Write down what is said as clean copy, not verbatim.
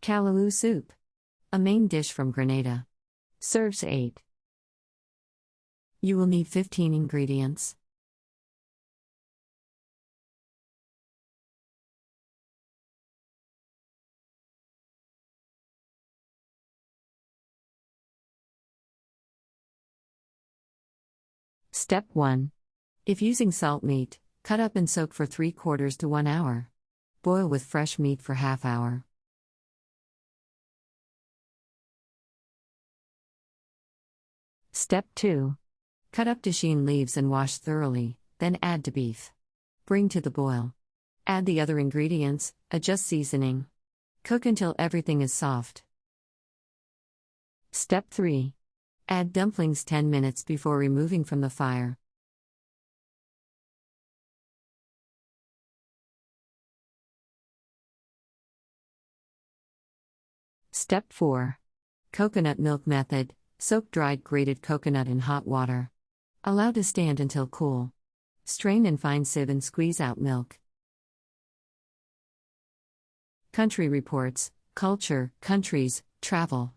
Callaloo Soup. A main dish from Grenada. Serves 8. You will need 15 ingredients. Step 1. If using salt meat, cut up and soak for 3/4 to 1 hour. Boil with fresh meat for ½ hour. Step 2. Cut up dasheen leaves and wash thoroughly, then add to beef. Bring to the boil. Add the other ingredients, adjust seasoning. Cook until everything is soft. Step 3. Add dumplings 10 minutes before removing from the fire. Step 4. Coconut milk method. Soak dried grated coconut in hot water. Allow to stand until cool. Strain in fine sieve and squeeze out milk. Country Reports, Culture, Countries, Travel.